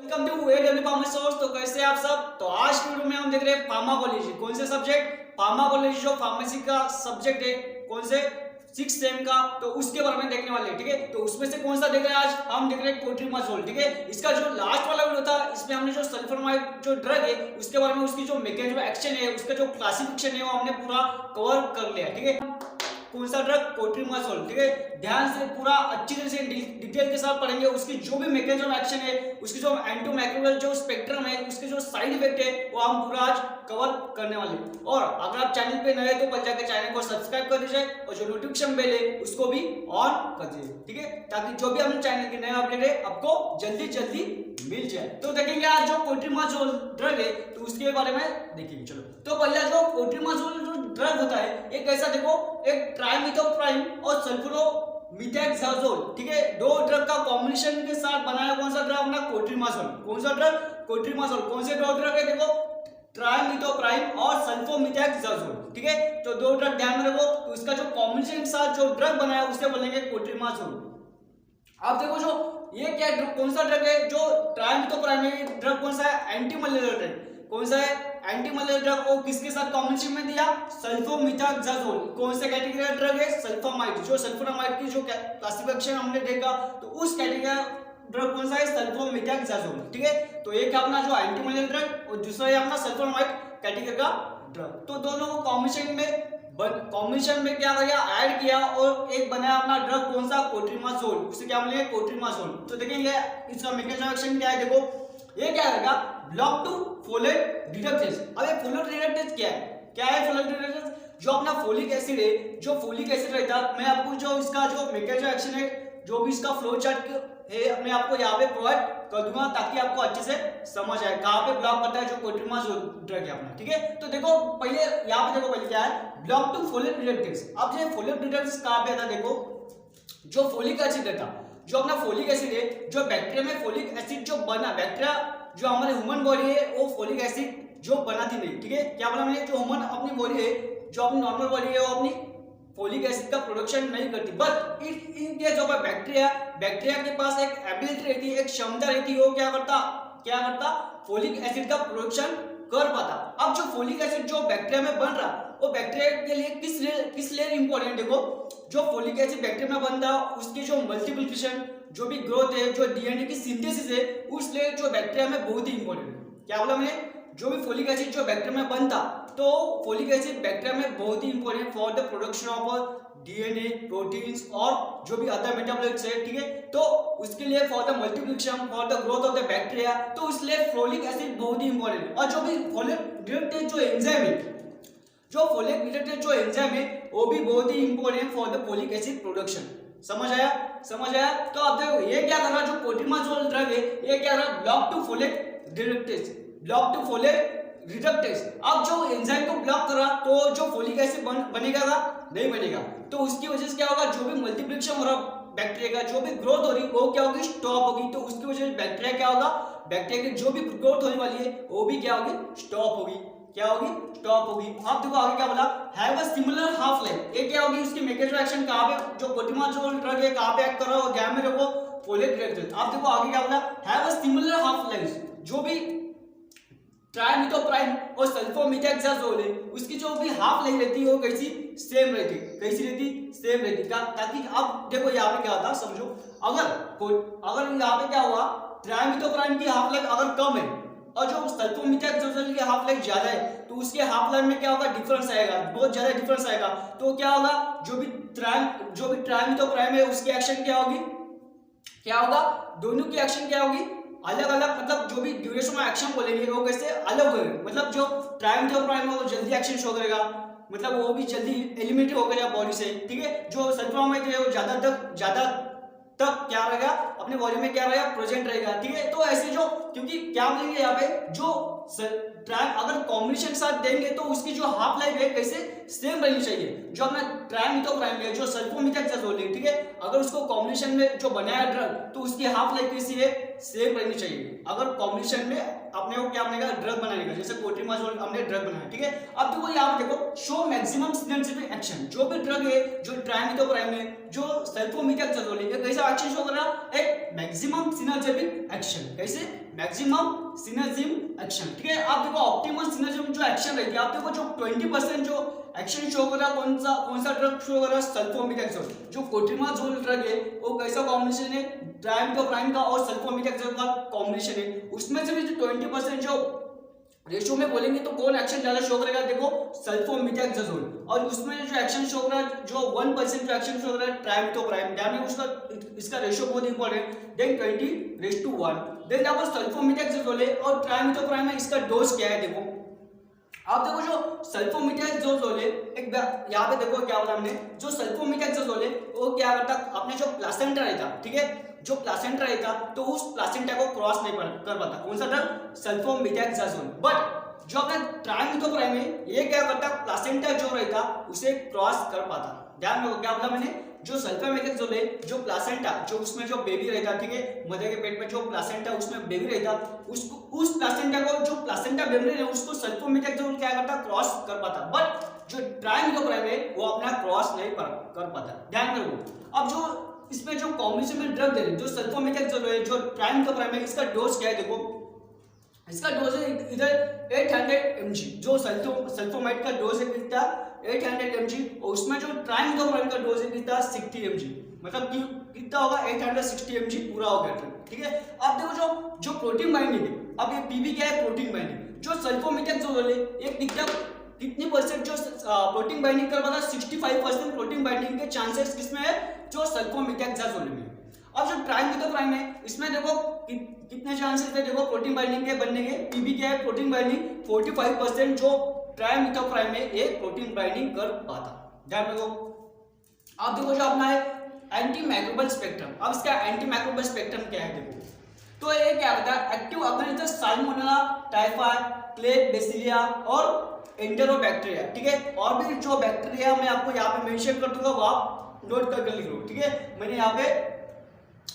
Welcome to AW pharma source. तो कैसे आप सब। तो आज की वीडियो में हम देख रहे हैं फार्माकोलॉजी। कौन से सब्जेक्ट? फार्माकोलॉजी जो फार्मेसी का सब्जेक्ट है, कौन से 6 सेम का, तो उसके बारे में देखने वाले हैं। ठीक है, तो उसमें से कौन सा देख रहे हैं आज हम देख रहे हैं कोट्रिमाजोल। ठीक है, इसका जो लास्ट वाला वीडियो था इसमें हमने जो सल्फोनामाइड जो ड्रग है उसके बारे में, उसकी जो मैकेनिज्म एक्शन है, उसका जो क्लासिफिकेशन है वो हमने पूरा कवर कर लिया। ठीक है, कौन सा ड्रग? कोट्रिमाजोल। ठीक है, ध्यान से पूरा अच्छी तरह से डिटेल के साथ पढ़ेंगे। उसकी जो भी मैकेनिज्म एक्शन है, उसकी जो एंटीमाइक्रोबियल जो स्पेक्ट्रम है, उसके जो साइड इफेक्ट है, वो हम पूरा आज कवर करने वाले हैं। और अगर आप चैनल पे नए तो पहले जाकर चैनल को सब्सक्राइब कर दीजिए और जो नोटिफिकेशन बेल है उसको भी ऑन कर दीजिए। ठीक है, ताकि जो भी हम चैनल के नए अपडेट है आपको जल्दी जल्दी मिल जाए। तो देखेंगे आज जो कोट्रिमाजोल ड्रग है तो उसके बारे में देखेंगे। चलो, तो पहले जो कोट्रिमाजोल जो ड्रग होता है एक ऐसा, देखो, एक ट्राइमिथोप्राइम और सल्फोनोमिथैक्साजोल। ठीक है, दो ड्रग का कॉम्बिनेशन के साथ बनाया कौन सा ड्रग? अपना कोट्रिमाजोल। कौन सा ड्रग? कोट्रिमाजोल। कौन से दो ड्रग है? देखो, ट्राइमिथोप्राइम और सल्फोमिथैक्साजोल। ठीक है, तो दो ड्रग ध्यान में रखो। तो इसका जो कॉम्बिनेशन के साथ जो ड्रग बनाया उसे बोलेंगे कोट्रिमाजोल। अब देखो, जो ये क्या ड्रग, कौन सा ड्रग है? जो ट्राइमिथोप्राइम है ड्रग कौन सा है? Anti malarial drug. कौन सा है? Anti malarial drug. को किसके साथ कॉम्बिनेशन में दिया? सल्फोमिथाक्साजोल। कौन से कैटेगरी का ड्रग है? सल्फोनामाइड। जो सल्फोनामाइड की जो क्लासिफिकेशन हमने देखा तो उस कैटेगरी का ड्रग कौन सा है? सल्फोमिथाक्साजोल। ठीक है, तो एक है अपना जो एंटी मलेरियल ड्रग और दूसरा है अपना सल्फोनामाइड कैटेगरी का ड्रग। तो दोनों को कॉम्बिनेशन में क्या किया? ऐड किया और एक बनाया अपना ड्रग कौन सा? कोट्रिमाजोल। उसे क्या बोलेंगे? कोट्रिमाजोल। तो देखेंगे इसका मैकेनिज्म एक्शन क्या है। देखो, ये क्या रहेगा? Block to folate reductase. अब ये फोलेट रिडक्टेज क्या है? क्या है फोलेट रिडक्टेज? जो अपना फोलिक एसिड है, जो फोलिक एसिड रहता है, मैं आपको जो इसका जो मैकेनिज्म एक्शन है, जो भी इसका फ्लो चार्ट है, मैं आपको यहाँ पे प्रोवाइड कर दूंगा ताकि आपको अच्छे से समझ आए कहाँ पे ब्लॉक करता है जो कोट्रिमाजोल ड्रग है अपना। ठीक है, तो देखो पहले यहाँ पे देखो, पहले क्या है? Block to folate reductase. अब ये फोलेट रिडक्टेज कहाँ पे आता? देखो, जो फोलिक एसिड रहता, जो अपना फोलिक एसिड है, जो बैक्टीरिया में फोलिक एसिड जो बना, बैक्टीरिया जो हमारे ह्यूमन बॉडी है वो फोलिक एसिड जो बनाती नहीं। ठीक है, क्या बोला मैंने? जो ह्यूमन अपनी बॉडी है, जो अपनी नॉर्मल बॉडी है, वो अपनी फोलिक एसिड का प्रोडक्शन नहीं करती। बट इनके जो बैक्टीरिया के पास एक एबिलिटी रहती है, एक क्षमता रहती है, वो क्या करता? फोलिक एसिड का प्रोडक्शन कर पाता। अब जो फोलिक एसिड जो बैक्टीरिया में बन रहा, वो बैक्टीरिया के लिए किस लेयर इंपॉर्टेंट? देखो, जो फोलिक एसिड बैक्टीरिया में बनता है उसकी जो मल्टीप्लिकेशन, जो भी ग्रोथ है, जो डीएनए की सिंथेसिस है, उस लेयर जो बैक्टीरिया में बहुत ही इंपॉर्टेंट है। क्या बोला मैंने? जो भी फोलिक एसिड जो बैक्टीरिया में बनता, तो फोलिक एसिड बैक्टीरिया में बहुत ही important for the production of DNA, proteins और जो भी अदर मेटाबॉलिट्स है। ठीक है, तो उसके लिए for the multiplication, for the growth of the bacteria, तो इसलिए फोलिक एसिड बहुत ही इंपॉर्टेंट है। और जो भी फोलिक रिलेटेड जो एंजाइम है, जो फोलिक रिलेटेड जो एंजाइम है, वो भी बहुत ही important for the folic acid production. समझ आया? तो अब देखो, ये क्या कर रहा है? जो कोट्रिमाजोल ड्रग है, ये क्या कर रहा है? Block to folate reductase. अब जो एंजाइम को ब्लॉक करा तो जो फोलिक एसिड बनेगा नहीं बनेगा। तो उसकी वजह से क्या होगा? जो भी मल्टीप्लिकेशन हो रहा बैक्टीरिया का, जो भी ग्रोथ हो रही, वो क्या होगी? स्टॉप होगी। तो उसकी वजह से बैक्टीरिया क्या होगा? बैक्टीरिया की जो भी ग्रोथ होने वाली है वो भी क्या होगी? स्टॉप होगी। क्या होगी? स्टॉप होगी। अब देखो आगे क्या बोला? Have a similar half life. ये क्या होगी? उसकी मैकेनिज्म एक्शन कहां पे? जो कोट्रिमाजोल ड्रग है कहां पे एक्ट कर रहा है? ध्यान में रखो, फोलेट रिडक्टेज। अब देखो आगे क्या बोला? Have a similar half life. जो भी ट्राइमिथोप्राइम और सल्फोमिथाक्साजोल है, उसकी जो भी हाफ लाइफ रहती है वो कैसी? सेम रहती। कैसी रहती? सेम रहती। ताकि अब देखो यहाँ पे क्या होता, समझो, अगर यहाँ पे क्या हुआ? ट्राइमिथोप्राइम की हाफ लाइफ अगर कम है और जो सल्फोमिथाक्साजोल की हाफ लाइफ ज्यादा है, तो उसके हाफ लाइफ में क्या होगा? डिफरेंस आएगा, बहुत ज्यादा डिफरेंस आएगा। तो क्या होगा? जो भी ट्राइमिथोप्राइम है उसकी एक्शन क्या होगी? क्या होगा? दोनों की एक्शन क्या होगी? अलग अलग। मतलब जो भी ड्यूरेशन में एक्शन बोलेंगे वो कैसे अलग होगा। मतलब जो ट्राइमिथोप्राइम है वो जल्दी एक्शन शो करेगा, मतलब वो भी जल्दी एलिमिनेट हो गया बॉडी से। ठीक है, जो सल्फोनामाइड है वो ज्यादा तक क्या रहेगा? अपने बॉडी में क्या रहेगा? प्रेजेंट रहेगा। ठीक है, तो ऐसे जो, क्योंकि क्या बोलेंगे यहाँ पे, जो अगर कॉम्बिनेशन के साथ देंगे तो उसकी जो हाफ लाइफ है कैसे? सेम रहनी चाहिए। जो अपना ट्राइमिथोप्राइम है, जो सल्फोमिथाक्साजोल है, ठीक है, अगर उसको कॉम्बिनेशन में जो बनाया ड्रग, तो उसकी हाफ लाइफ कैसी है? सेम रहनी चाहिए। अगर कॉम्बिनेशन में अपने को क्या बनेगा? ड्रग बनाने का, जैसे कोट्रिमाजोल हमने ड्रग बनाया। ठीक है, अब देखो यहाँ पे देखो, शो मैक्सिमम सिनर्जिटिक एक्शन। जो भी ड्रग है, जो ट्राइमिथोप्राइम है, जो सल्फोमिथाक्साजोल है, ये कैसा एक्शन शो कर रहा है? एक मैक्सिमम सिनर्जिटिक एक्शन। कैसे? मैक्सिमम सिनर्जिज्म एक्शन, ठीक है। आप देखो ऑप्टिमम सिनर्जिज्म जो एक्शन रहती है, आप देखो जो 20% जो एक्शन शो कर रहा है, कौन सा ड्रग शो कर रहा है, सल्फोमिथैक्सोल। जो कोट्रिमाजोल ड्रग है वो कैसा कॉम्बिनेशन है, ट्राइमेथोप्राइन का और सल्फोमिथैक्सोल का कॉम्बिनेशन है। उसमें से भी जो 20% जो रेशियो में बोलेंगे तो कौन एक्शन ज्यादा शो करेगा, देखो सल्फोमिथैक्सोल। और उसमें जो एक्शन शो कर रहा है, जो 1% जो एक्शन शो कर रहा है, ट्राइमेथोप्राइन, ध्यान में उसका इसका रेशियो बहुत इंपॉर्टेंट। देन 20:1। देन यहाँ पर सल्फोमिथैक्सोल है और ट्राइमेथोप्राइन में इसका डोज क्या है, देखो आप देखो जो सल्फोमिथैक्सोल है, एक यहाँ पे देखो क्या बोला हमने, जो सल्फोमिथैक्सोल है वो क्या करता, अपने जो प्लासेंटा रहता, ठीक है, जो प्लासेंटा रहता तो उस प्लासेंटा को क्रॉस नहीं कर पाता, कौन सा ड्रग, सल्फोमिथैक्सोल। बट जो अपने ट्राइमेथोप्राइन है ये क्या करता, प्लासेंटा जो रहता उसे क्रॉस कर पाता। ध्यान रखो क्या बोला मैंने, जो सल्फोमिथैक्सोल है, जो प्लासेंटा, जो उसमें जो बेबी रहता, ठीक है, मदर के पेट में जो प्लासेंटा उसमें बेबी रहता, उसको उस प्लासेंटा को, जो प्लासेंटा मेम्ब्रेन है उसको सल्फोमिथैक्सोल क्या करता, क्रॉस कर पाता। बट जो ट्राइमेथोप्राइन है वो अपना क्रॉस नहीं कर पाता। ध्यान रखो। अब जो इसमें जो कॉम्बिनेशन में ड्रग दे रहे, जो सल्फोमिथैक्सोल है, जो ट्राइमेथोप्राइन है, इसका डोज क्या है, देखो इसका डोज है इधर 800 mg, जो सल्फोमाइड का डोज है कितना, 800 mg, और उसमें जो ट्राइमेथोप्राइन का डोज है कितना, 60 mg, मतलब कि कितना होगा, 860 mg पूरा हो गया, ठीक है। अब देखो जो प्रोटीन बाइंडिंग है, अब ये पीबी क्या है, प्रोटीन बाइंडिंग। जो सल्फोमिथैक्सोल है एक कितनी परसेंट जो प्रोटीन बाइंडिंग कर पाता, 65% प्रोटीन बाइंडिंग के चांसेस किसमें है, जो सल्फोमिथैक्सोल में। अब जो ट्राइमेथोप्राइन है इसमें देखो कितने चांसेस है, देखो प्रोटीन बाइंडिंग के बनने के, पीबी क्या है, प्रोटीन बाइंडिंग 45%, जो ट्राइमेथोप्राइन में एक प्रोटीन बाइंडिंग कर पाता। ध्यान रखो। अब देखो जो अपना है एंटी माइक्रोबियल स्पेक्ट्रम। अब इसका एंटी माइक्रोबियल स्पेक्ट्रम क्या है, देखो तो ये क्या होता है, active organism salmonella, typhoid, Klebsiella और एंटेरोबैक्टीरिया, ठीक है। और भी जो बैक्टीरिया मैं आपको यहाँ पे मेंशन कर दूंगा वो आप नोट करके लिख लो, ठीक है। मैंने यहाँ पे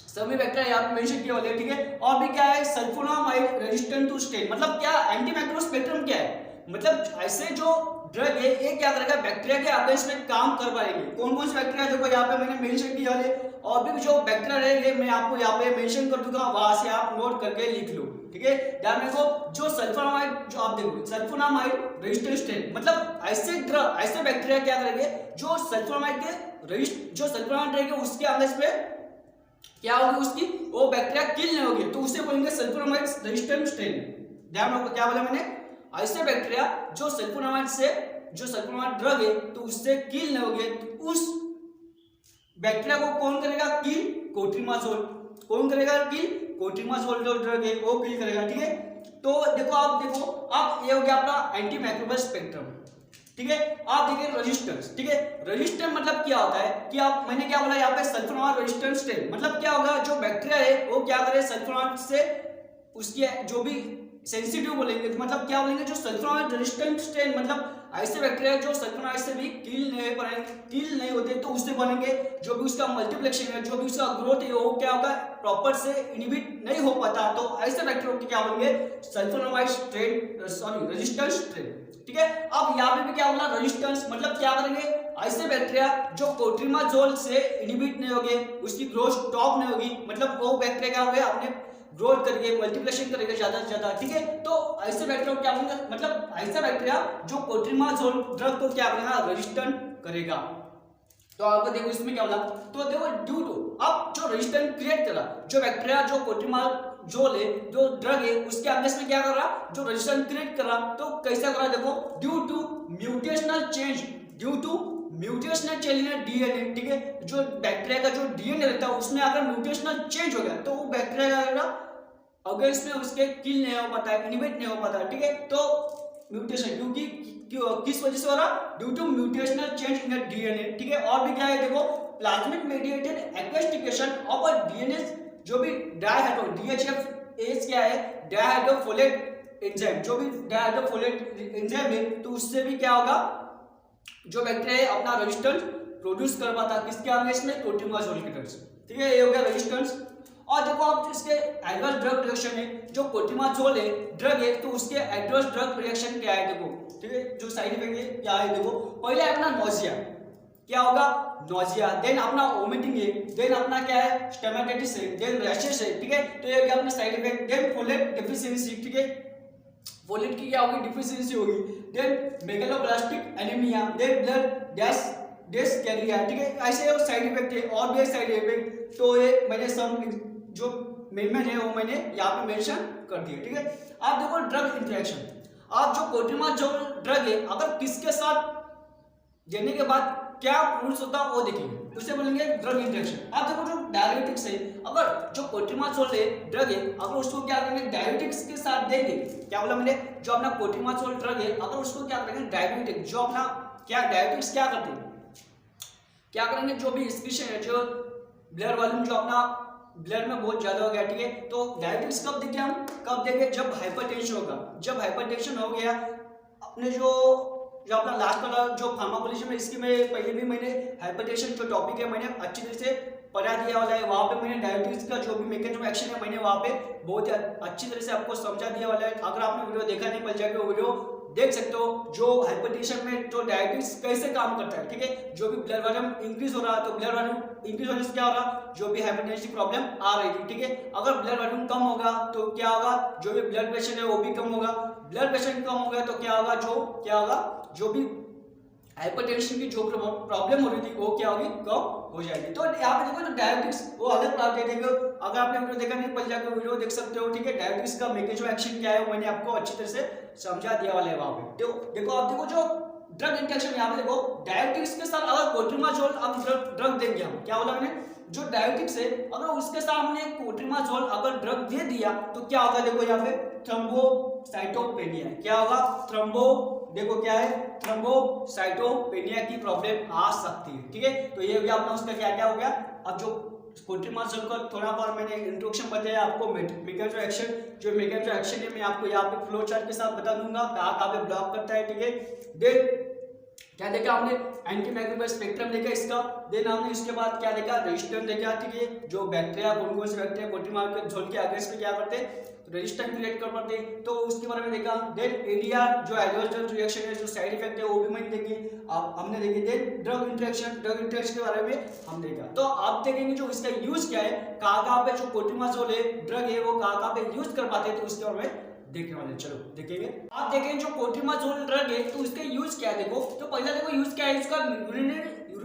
सभी बैक्टीरिया यहाँ पे मेंशन किए वाले, ठीक है। और भी क्या है, सल्फोनामाइड रेजिस्टेंट टू स्टेन, मतलब क्या एंटी माइक्रोबियल स्पेक्ट्रम क्या है, मतलब ऐसे जो ड्रग है ये क्या करेगा, बैक्टीरिया के अगेंस्ट में काम कर पाएंगे। कौन कौन से बैक्टीरिया, देखो यहाँ पे मैंने मेंशन किया वाले, और भी जो बैक्टीरिया रहेंगे मैं आपको यहाँ पे मेंशन कर दूंगा, वहां से आप नोट करके लिख लो, ठीक है। ध्यान रखो। जो सल्फोनामाइड, जो आप देखो सल्फोनामाइड रेजिस्टेंट स्ट्रेन, मतलब ऐसे ड्रग, ऐसे बैक्टीरिया क्या करेंगे, जो सल्फोनामाइड के जो सल्फोनामाइड रहेंगे उसके अगेंस्ट में क्या होगी, उसकी वो बैक्टीरिया किल नहीं होगी, तो उसे बोलेंगे सल्फोनामाइड रेजिस्टेंट स्ट्रेन। ध्यान रखो क्या बोला मैंने, ऐसे बैक्टीरिया जो सल्फोनामाइड से, जो सल्फोनामाइड ड्रग है तो उससे किल नहीं होगी, तो उस बैक्टीरिया को कौन करेगा, किल, कोट्रिमाजोल। कौन करेगा किल, कोट्रिमाजोल जो ड्रग है वो किल करेगा, ठीक है। तो देखो आप ये हो गया अपना एंटी माइक्रोबियल स्पेक्ट्रम, ठीक है। आप देखिए रेजिस्टेंस, ठीक है। रेजिस्टेंस मतलब क्या होता है कि आप, मैंने क्या बोला यहाँ पे सल्फोनामाइड रेजिस्टेंट स्ट्रेन, मतलब क्या होगा, जो बैक्टीरिया है वो क्या करे, सल्फोनामाइड से उसकी जो भी सेंसिटिव बोलेंगे, मतलब क्या बोलेंगे, जो सल्फोनामाइड रेजिस्टेंट स्ट्रेन, मतलब ऐसे बैक्टीरिया जो सल्फोनामाइड से भी किल नहीं होते, तो उससे बनेंगे जो भी उसका मल्टीप्लेक्शन है, जो भी उसका ग्रोथ है वो क्या होगा, प्रॉपर से इनहिबिट नहीं हो पाता, तो ऐसे बैक्टीरिया को क्या बोलेंगे, sulphonamide strain, sorry resistant strain, ठीक है। अब यहाँ पे भी क्या बोला, रेजिस्टेंस, मतलब क्या करेंगे, ऐसे बैक्टीरिया जो कोट्रिमाजोल से इनहिबिट नहीं होंगे, उसकी ग्रोथ स्टॉप नहीं होगी, मतलब वो बैक्टीरिया क्या होंगे, अपने ग्रोथ करके मल्टीप्लिकेशन करेगा ज्यादा से ज्यादा, ठीक है। तो ऐसे बैक्टीरिया को क्या बोलेंगे, मतलब ऐसा बैक्टीरिया जो कोट्रिमाजोल ड्रग को क्या करेगा, रेजिस्टेंट करेगा। तो आपको देखो इसमें क्या बोला, तो देखो ड्यू टू, अब जो रेजिस्टेंस क्रिएट करा, जो बैक्टीरिया जो कोट्रिमाजोल है जो ड्रग है उसके अगेंस्ट में क्या कर रहा, जो रेजिस्टेंस क्रिएट कर रहा, तो कैसा कर रहा, देखो due to mutational change, due to mutational change in DNA, ठीक है। जो बैक्टीरिया का जो डीएनए रहता है उसमें अगर म्यूटेशनल चेंज हो गया तो वो बैक्टीरिया का अगेंस्ट में उसके किल नहीं हो पाता है, इनहिबिट नहीं हो पाता, ठीक है। तो म्यूटेशन क्योंकि किस वजह से हो रहा, due to mutational change in DNA, ठीक है। और भी क्या है, देखो plasmid mediated acquisition of a DNA, जो भी डायहाइड्रो डीएचएफ एज क्या है, डायहाइड्रोफोलेट एंजाइम, जो भी डायहाइड्रोफोलेट एंजाइम है, तो उससे भी क्या होगा, जो बैक्टीरिया है अपना रेजिस्टेंस प्रोड्यूस कर पाता, किसके अगेंस्ट में, कोट्रिमाजोल के अगेंस्ट, ठीक है। ये हो गया रेजिस्टेंस। और देखो आप इसके एडवर्स ड्रग रिएक्शन है, जो कोट्रिमाजोल है ड्रग है तो उसके एडवर्स ड्रग रिएक्शन क्या है, देखो, ठीक है, जो साइड इफेक्ट है क्या है, देखो पहले अपना नोजिया, क्या होगा, नोजिया, देन अपना वोमिटिंग है, देन अपना क्या है, स्टोमेटाइटिस है, देन रैशेस है, ठीक है। तो ये हो गया अपना side effect. Then folate deficiency, ठीक है, फोलेट की क्या होगी, डिफिशिएंसी होगी। Then megaloblastic anaemia, then blood dyscrasia, ठीक है। ऐसे साइड इफेक्ट है और भी साइड इफेक्ट। तो ये मैंने सब जो मेन है वो मैंने यहाँ पे मेंशन कर दिया, ठीक है। आप देखो ड्रग इंटरेक्शन, आप जो कोट्रिमाजोल ड्रग है अगर किसके साथ देने के बाद क्या प्रोड्यूस होता है वो देखेंगे, उसे बोलेंगे ड्रग इंटरेक्शन। आप देखो जो डायबिटिक्स है, अगर जो कोट्रिमाजोल है ड्रग है, अगर उसको क्या करेंगे डायबिटिक्स के साथ देंगे, क्या बोला मैंने, जो अपना कोट्रिमाजोल ड्रग है अगर उसको क्या करेंगे डायबिटिक, जो अपना क्या डायबिटिक्स क्या करते हैं, क्या करेंगे, जो भी एक्सक्रीशन है, जो ब्लड वॉल्यूम जो अपना ब्लड में बहुत ज्यादा हो गया, ठीक है। तो डायबिटिक्स कब देंगे हम, कब देंगे, जब हाइपरटेंशन होगा। जब हाइपरटेंशन हो गया, अपने जो अपना लास्ट वाला जो फार्माकोलॉजी में, इसकी मैं पहले भी मैंने हाइपरटेंशन जो टॉपिक है मैंने अच्छी तरह से पढ़ा दिया वाला है, वहाँ पे मैंने डायबिटीज का जो भी मैकेनिज्म एक्शन है मैंने वहाँ पे बहुत अच्छी तरह से आपको समझा दिया वाला है। अगर आपने वीडियो देखा नहीं, पहले जाके वो वीडियो देख सकते हो, जो हाइपरटेंशन में जो डायबिटीज कैसे काम करता है, ठीक है। जो भी ब्लड वॉल्यूम इंक्रीज हो रहा है तो ब्लड वॉल्यूम इंक्रीज होने से क्या हो रहा, जो भी हाइपरटेंशन प्रॉब्लम आ रही थी, ठीक है। अगर ब्लड वॉल्यूम कम होगा तो क्या होगा, जो भी ब्लड प्रेशर है वो भी कम होगा। ब्लड प्रेशर कम होगा तो क्या होगा, जो भी हाइपरटेंशन की जो प्रॉब्लम हो रही थी वो क्या होगी, कम हो जाएगी। तो यहाँ पे देखो तो डायबिटिक्स वो अलग बात है, देखो अगर आपने वीडियो देखा नहीं पहले जाकर वीडियो देख सकते हो, ठीक है। डायबिटिक्स का मैकेनिज्म एक्शन क्या है वो मैंने आपको अच्छी तरह से समझा दिया वाला है वहाँ पे। देखो आप देखो जो ड्रग इंटरेक्शन, यहाँ पे देखो डायबिटिक्स के साथ अगर कोट्रिमाजोल अब ड्रग देंगे हम, क्या बोला मैंने, जो डायबिटिक्स है अगर उसके साथ हमने कोट्रिमाजोल अगर ड्रग दे दिया तो क्या होगा, देखो यहाँ पे थ्रोम्बोसाइटोपेनिया, क्या होगा, देखो क्या है, थ्रोम्बोसाइटोपेनिया की प्रॉब्लम आ सकती है, ठीक है। तो ये हो गया अपना उसका क्या क्या हो गया। अब जो कोट्रिमाजोल का थोड़ा बार मैंने इंट्रोडक्शन बताया आपको, मैकेनिज्म एक्शन, जो मैकेनिज्म एक्शन है मैं आपको यहाँ पे फ्लो चार्ट के साथ बता दूंगा कहाँ पे ब्लॉक करता है, ठीक है। देन क्या देखा हमने, एंटी माइक्रोबियल स्पेक्ट्रम देखा इसका। देन हमने इसके बाद क्या देखा, रेजिस्टेंस देखा, ठीक है। जो बैक्टीरिया कौन से बैक्टीरिया कोट्रिमाजोल के अगेंस्ट में क्या करते हैं, रेजिस्टेंस क्रिएट कर पाते हैं, तो उसके बारे में देखा। देन एडीआर जो एडवर्स रिएक्शन है, जो साइड इफेक्ट है वो भी मैंने देखे, हमने देखे। देन ड्रग इंटरेक्शन के बारे में हम देखा। तो आप देखेंगे जो इसका यूज क्या है, कहाँ पे जो कोट्रिमाजोल है ड्रग है वो कहाँ पे यूज कर पाते हैं, तो उसके बारे में देखने वाले। चलो देखेंगे, आप देखेंगे जो कोट्रिमाजोल ड्रग है तो इसका यूज क्या है। देखो तो पहला देखो यूज क्या है इसका,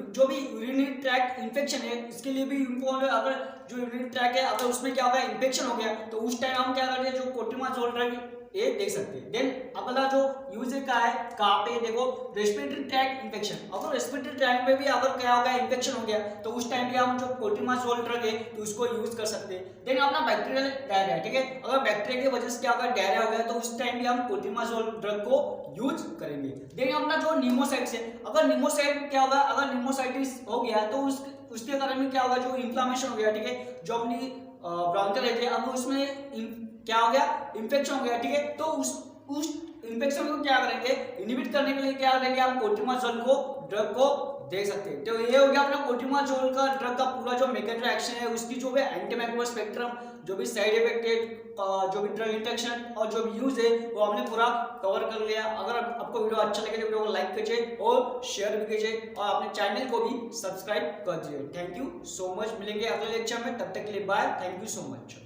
जो भी यूरिनरी ट्रैक्ट इन्फेक्शन है इसके लिए भी इम्पोर्टेंट है। अगर जो यूरिनरी ट्रैक्ट है अगर उसमें क्या होगा, इन्फेक्शन हो गया तो उस टाइम हम क्या करते हैं, जो कोट्रिमाजोल ड्रग ये देख सकते हैं। देन अगला जो यूज है कहाँ पे, देखो रेस्पिरेटरी ट्रैक्ट इन्फेक्शन, अगर रेस्पिरेटरी ट्रैक्ट में भी अगर क्या होगा इन्फेक्शन हो गया तो उस टाइम पे हम जो कोट्रिमाजोल ड्रग है तो उसको यूज कर सकते हैं। देन अपना बैक्टीरियल डायरिया, ठीक है, अगर बैक्टीरिया की वजह से क्या होगा डायरिया हो गया तो उस टाइम पे हम कोट्रिमाजोल ड्रग को यूज करेंगे। देन अपना जो निमोसाइट्स है, अगर निमोसाइट क्या होगा, अगर निमोसाइटिस हो गया तो उसके कारण में क्या होगा, जो इन्फ्लामेशन हो गया, ठीक है, जो अपनी ब्रोंकियल है अब उसमें क्या हो गया, इन्फेक्शन हो गया, ठीक है। तो उस इन्फेक्शन को क्या करेंगे, इनहिबिट करने के लिए क्या करेंगे, हम कोट्रिमाजोल को ड्रग को दे सकते हैं। तो ये हो गया अपना कोट्रिमाजोल का ड्रग का पूरा जो मैकेनिज्म एक्शन है, उसकी जो भी एंटीमाइक्रोबियल स्पेक्ट्रम, जो भी साइड इफेक्ट है, जो भी ड्रग इंटरेक्शन और जो भी यूज है वो हमने पूरा कवर कर लिया। अगर आपको वीडियो अच्छा लगे तो वीडियो को लाइक कीजिए और शेयर भी कीजिए और अपने चैनल को भी सब्सक्राइब कर दीजिए। थैंक यू सो मच, मिलेंगे अगले लेक्चर में, तब तक के लिए bye, thank you so much.